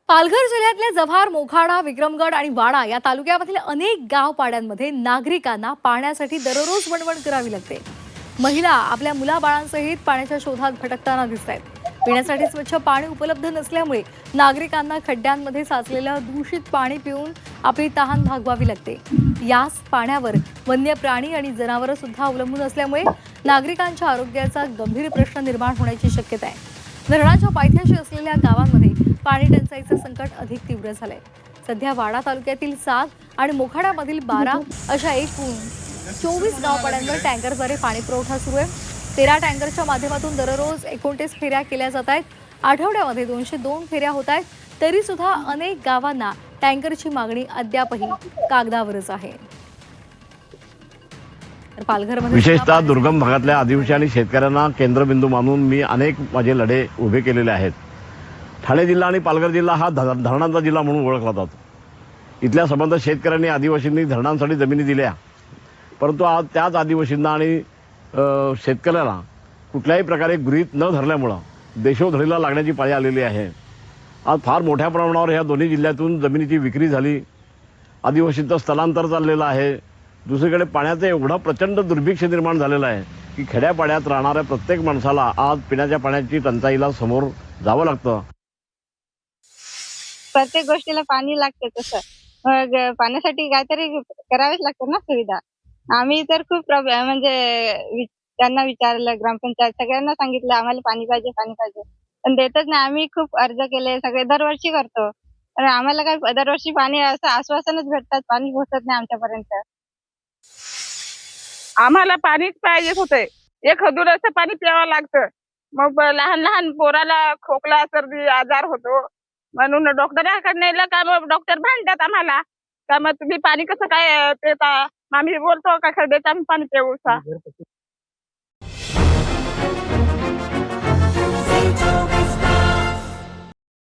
पालघर जिल्ह्यातल्या जव्हार, मोखाडा, विक्रमगड आणि वाडा या तालुक्यामधील अनेक गाव पाड्यांमध्ये नागरिकांना पाण्यासाठी दररोज वणवण करावी लागते। महिला आपल्या मुलाबाळांसहित पाण्याच्या शोधात भटकताना दिसत आहेत। पिण्यासाठी स्वच्छ पाणी उपलब्ध नसल्यामुळे नागरिकांना खड्ड्यांमध्ये साचलेलं दूषित पाणी पिऊन आपली तहान भागवावी लागते। याच पाण्यावर वन्य प्राणी आणि जनावरं सुद्धा अवलंबून असल्यामुळे नागरिकांच्या आरोग्याचा गंभीर प्रश्न निर्माण होण्याची शक्यता आहे। धरणाच्या पायथ्याशी असलेल्या गावांमध्ये पाणी टंचाईचं संकट अधिक तीव्र झालंय। सध्या वाडा तालुक्यातील 7 आणि मोखाड्यामधील 12 अशा एकूण 24 गावपाड्यांवर टँकरद्वारे पाणी पुरवठा सुरू आहे। 13 टँकरच्या माध्यमातून दररोज 29 फेऱ्या केल्या जात आहेत। आठवड्यामध्ये 202 फेऱ्या होत आहेत। तरी सुद्धा अनेक गावांना टँकरची मागणी अद्यापही कागदावरच आहे। विशेषतः दुर्गम भागातल्या आदिवासी आणि शेतकऱ्यांना केंद्रबिंदू मानून मी अनेक माझे लढे उभे केलेले आहेत। ठाणे जिल्हा आणि पालघर जिल्हा हा धरणांचा जिल्हा म्हणून ओळखला जातो। इथल्या संबंध शेतकऱ्यांनी आदिवासींनी धरणांसाठी जमिनी दिल्या, परंतु आज त्याच आदिवासींना आणि शेतकऱ्याला कुठल्याही प्रकारे गृहीत न धरल्यामुळं देशोधडीला लागण्याची पाळी आलेली आहे। आज फार मोठ्या प्रमाणावर ह्या दोन्ही जिल्ह्यातून जमिनीची विक्री झाली, आदिवासींचं स्थलांतर चाललेलं आहे। दुसरीकडे पाण्याचं एवढं प्रचंड दुर्भिक्ष निर्माण झालेलं आहे की खेड्यापाड्यात राहणाऱ्या प्रत्येक माणसाला आज पिण्याच्या पाण्याची टंचाईला समोर जावं लागतं। प्रत्येक गोष्टीला पाणी लागते, तसं मग पाण्यासाठी काहीतरी करावेच लागतं ना सुविधा। आम्ही तर खूप त्यांना विचारलं, ग्रामपंचायत सगळ्यांना सांगितलं आम्हाला पाणी पाहिजे पाणी पाहिजे, पण देतच नाही। आम्ही खूप अर्ज केले, सगळे दरवर्षी करतो, पण आम्हाला काय दरवर्षी पाणी असं आश्वासनच भेटतात, पाणी पोहोचत नाही आमच्यापर्यंत। आम्हाला पाणीच पाहिजे होते, एक हदुराचं पाणी प्यावं लागतं। मग लहान लहान पोराला खोकला सर्दी आजार होतो, म्हणून डॉक्टरांकडे नेलं का मग डॉक्टर भांडतात आम्हाला का मग तुम्ही पाणी कसं काय पिता। आम्ही बोलतो का खड्ड्याचं आम्ही पाणी पिऊ सा।